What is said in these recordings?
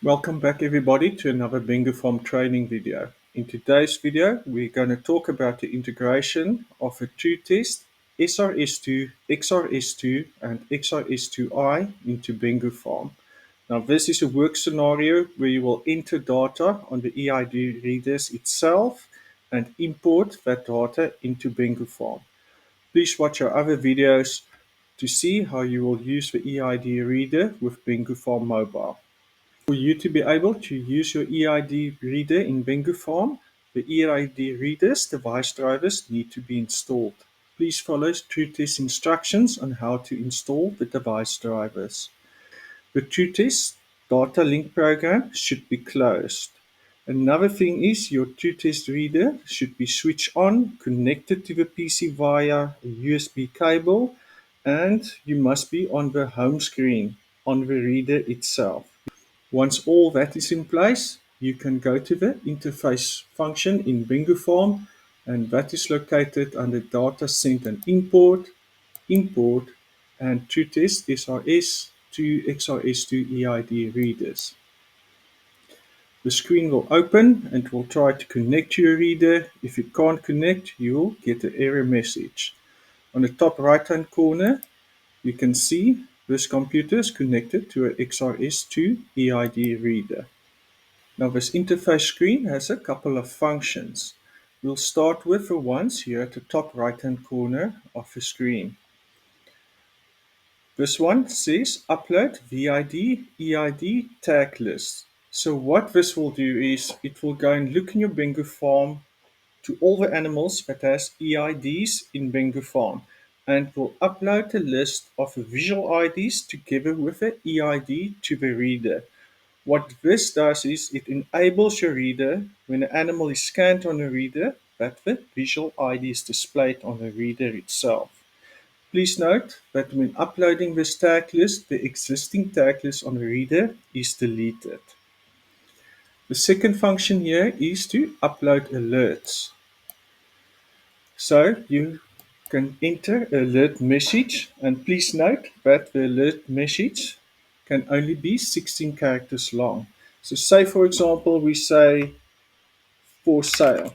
Welcome back everybody to another BenguFarm training video. In today's video we're going to talk about the integration of a Tru-Test SRS2, XRS2 and XRS2I into BenguFarm. Now this is a work scenario where you will enter data on the EID readers itself and import that data into BenguFarm. Please watch our other videos to see how you will use the EID reader with BenguFarm Mobile. For you to be able to use your EID reader in BenguFarm, the EID reader's device drivers need to be installed. Please follow Tru-Test instructions on how to install the device drivers. The Tru-Test data link program should be closed. Another thing is your Tru-Test reader should be switched on, connected to the PC via a USB cable, and you must be on the home screen on the reader itself. Once all that is in place, you can go to the interface function in BenguFarm, and that is located under Data Send and Import, Import, and Tru-Test SRS2 XRS2 EID Readers. The screen will open and will try to connect to your reader. If it can't connect, you will get an error message. On the top right hand corner, you can see this computer is connected to an XRS2 EID reader. Now this interface screen has a couple of functions. We'll start with the ones here at the top right hand corner of the screen. This one says upload VID-EID tag list. So what this will do is it will go and look in your BenguFarm to all the animals that has EIDs in BenguFarm and will upload a list of the visual IDs together with the EID to the reader. What this does is it enables your reader, when an animal is scanned on a reader, that the visual ID is displayed on the reader itself. Please note that when uploading this tag list, the existing tag list on the reader is deleted. The second function here is to upload alerts. So you can enter alert message, and please note that the alert message can only be 16 characters long. So say for example we say for sale.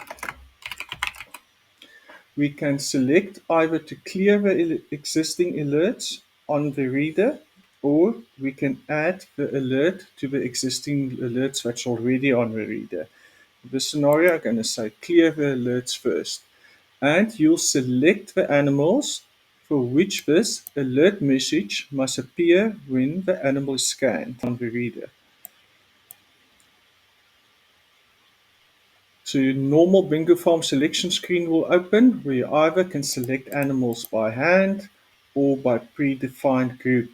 We can select either to clear the existing alerts on the reader, or we can add the alert to the existing alerts that's already on the reader. In this scenario, I'm going to say clear the alerts first. And you'll select the animals for which this alert message must appear when the animal is scanned on the reader. So your normal BenguFarm selection screen will open, where you either can select animals by hand or by predefined group.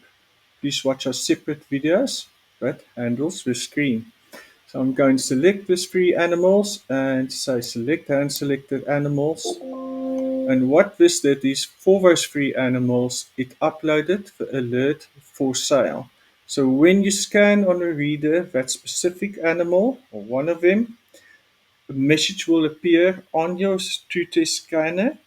Please watch our separate videos that handles this screen. So I'm going to select these three animals and say select hand selected animals. And what this did is for those three animals, it uploaded the alert for sale. So when you scan on a reader that specific animal or one of them, a message will appear on your Tru-Test scanner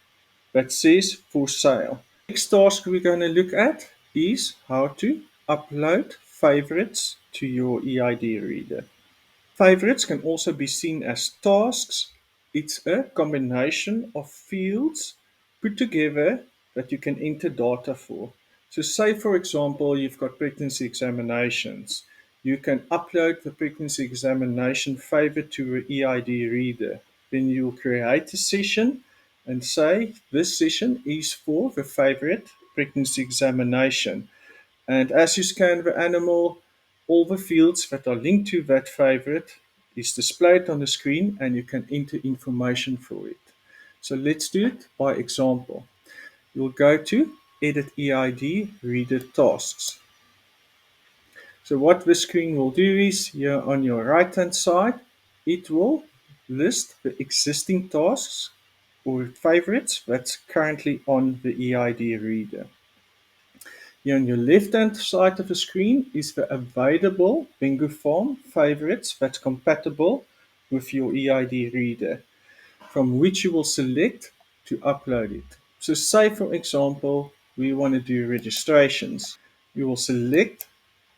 that says for sale. Next task we're going to look at is how to upload favorites to your EID reader. Favorites can also be seen as tasks. It's a combination of fields put together that you can enter data for. So say for example you've got pregnancy examinations. You can upload the pregnancy examination favorite to an EID reader. Then you'll create a session and say this session is for the favorite pregnancy examination. And as you scan the animal, all the fields that are linked to that favorite is displayed on the screen and you can enter information for it. So let's do it by example. You'll go to Edit EID Reader Tasks. So what the screen will do is here on your right hand side, it will list the existing tasks or favorites that's currently on the EID reader. Here on your left-hand side of the screen is the available BenguFarm favorites that's compatible with your EID reader, from which you will select to upload it. So say for example, we want to do registrations. You will select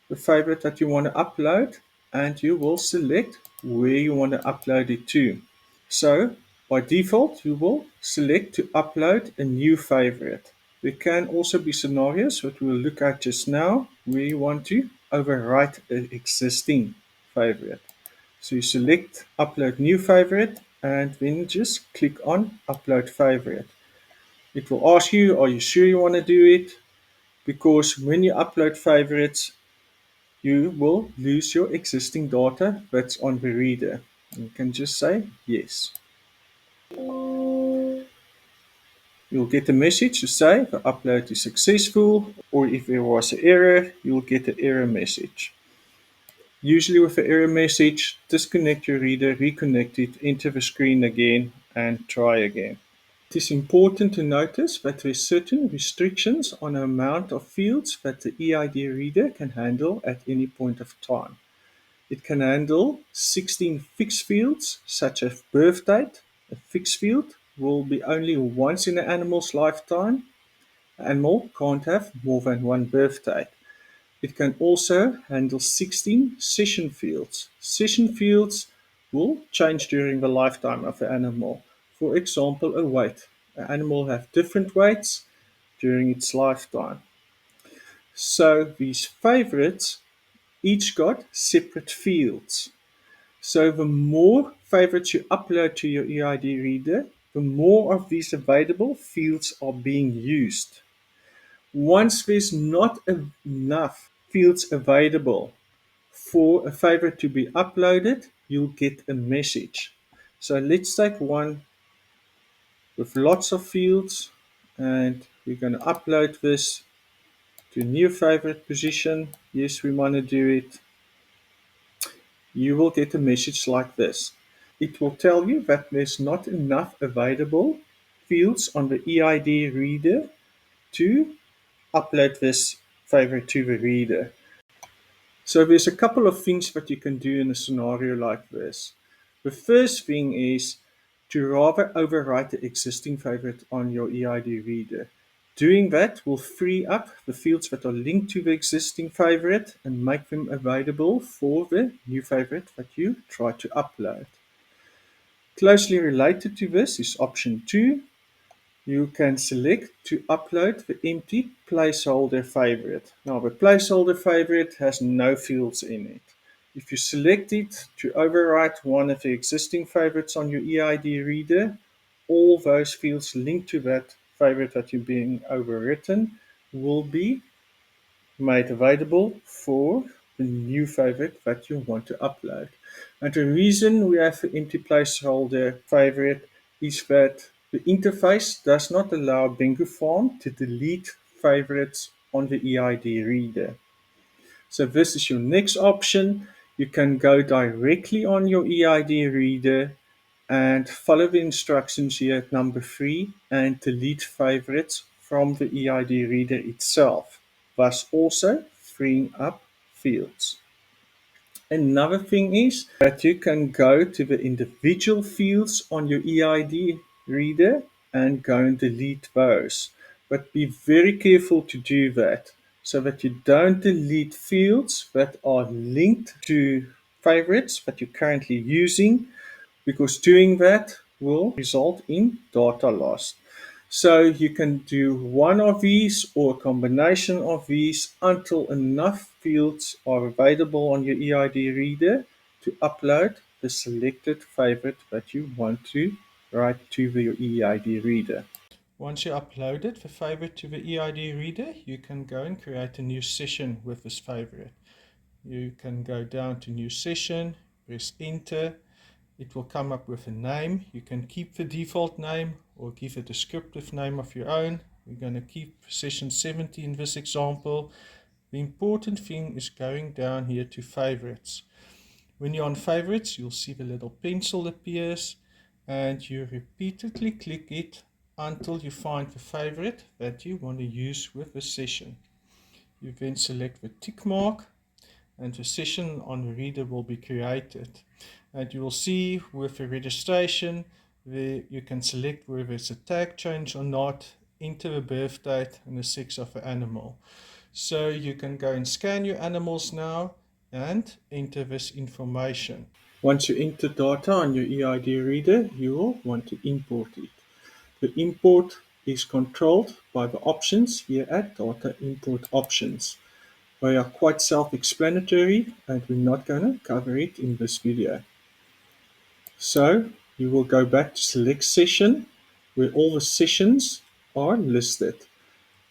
the favorite that you want to upload and you will select where you want to upload it to. So by default, you will select to upload a new favorite. There can also be scenarios that we'll look at just now where you want to overwrite an existing favorite. So you select upload new favorite and then just click on upload favorite. It will ask you, are you sure you want to do it? Because when you upload favorites, you will lose your existing data that's on the reader. You can just say yes. You'll get a message to say the upload is successful, or if there was an error, you'll get an error message. Usually with the error message, disconnect your reader, reconnect it, enter the screen again, and try again. It is important to notice that there are certain restrictions on the amount of fields that the EID reader can handle at any point of time. It can handle 16 fixed fields, such as birth date. A fixed field will be only once in an animal's lifetime. An animal can't have more than one birth date. It can also handle 16 session fields. Session fields will change during the lifetime of the animal. For example, a weight. An animal will have different weights during its lifetime. So these favorites each got separate fields. So the more favorites you upload to your EID reader, the more of these available fields are being used. Once there's not enough fields available for a favorite to be uploaded, you'll get a message. So let's take one with lots of fields, and we're going to upload this to a new favorite position. Yes, we want to do it. You will get a message like this. It will tell you that there's not enough available fields on the EID reader to upload this favorite to the reader. So there's a couple of things that you can do in a scenario like this. The first thing is to rather overwrite the existing favorite on your EID reader. Doing that will free up the fields that are linked to the existing favorite and make them available for the new favorite that you try to upload. Closely related to this is option 2. You can select to upload the empty placeholder favorite. Now the placeholder favorite has no fields in it. If you select it to overwrite one of the existing favorites on your EID reader, all those fields linked to that favorite that you're being overwritten will be made available for the new favorite that you want to upload. And the reason we have the empty placeholder favorite is that the interface does not allow BenguFarm to delete favorites on the EID reader. So this is your next option. You can go directly on your EID reader and follow the instructions here at number 3 and delete favorites from the EID reader itself, thus also freeing up fields. Another thing is that you can go to the individual fields on your EID reader and go and delete those. But be very careful to do that so that you don't delete fields that are linked to favorites that you're currently using, because doing that will result in data loss. So you can do one of these or a combination of these until enough fields are available on your EID reader to upload the selected favorite that you want to write to your EID reader. Once you uploaded the favorite to the EID reader, you can go and create a new session with this favorite. You can go down to new session, press enter. It will come up with a name. You can keep the default name or give a descriptive name of your own. We're going to keep session 70 in this example. The important thing is going down here to favorites. When you're on favorites, you'll see the little pencil appears and you repeatedly click it until you find the favorite that you want to use with the session. You then select the tick mark and the session on the reader will be created. And you will see with the registration where you can select whether it's a tag change or not, enter the birth date and the sex of the animal. So you can go and scan your animals now and enter this information. Once you enter data on your EID reader, you will want to import it. The import is controlled by the options here at Data Import Options. They are quite self-explanatory and we're not going to cover it in this video. So you will go back to Select Session where all the sessions are listed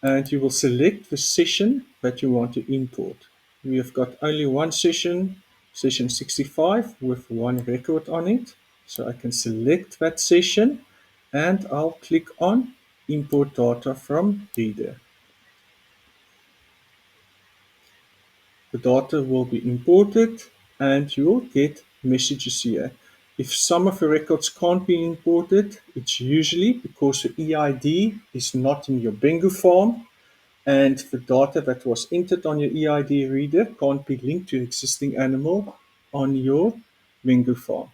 and you will select the session that you want to import. We have got only one session, session 65 with one record on it. So I can select that session and I'll click on Import Data from Reader. The data will be imported and you will get messages here. If some of the records can't be imported, it's usually because the EID is not in your BenguFarm and the data that was entered on your EID reader can't be linked to existing animal on your BenguFarm.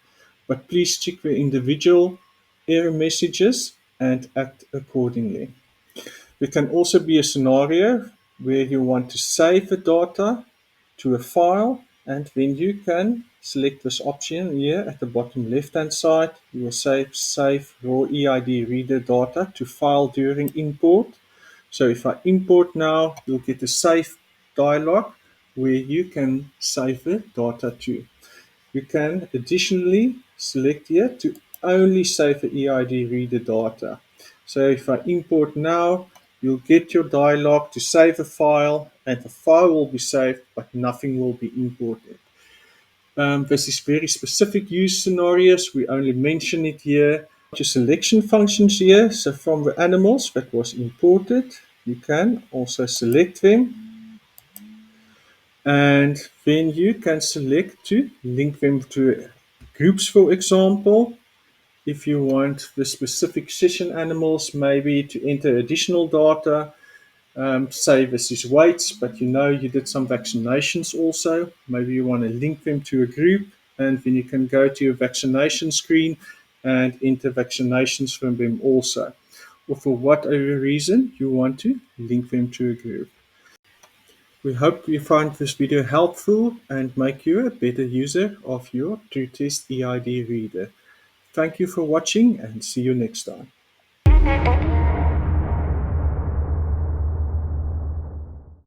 But please check the individual error messages and act accordingly. There can also be a scenario where you want to save the data to a file and then you can select this option here at the bottom left hand side. You will save raw EID reader data to file during import. So if I import now, you'll get a save dialog where you can save the data to. You can additionally select here to only save the EID reader data. So if I import now, you'll get your dialog to save a file and the file will be saved, but nothing will be imported. This is very specific use scenarios. We only mention it here. Your selection functions here. So from the animals that was imported, you can also select them. And then you can select to link them to groups, for example. If you want the specific session animals, maybe to enter additional data, say this is weights, but you know you did some vaccinations also. Maybe you want to link them to a group, and then you can go to your vaccination screen and enter vaccinations from them also. Or for whatever reason you want to link them to a group. We hope you find this video helpful and make you a better user of your Tru-Test EID reader. Thank you for watching and see you next time.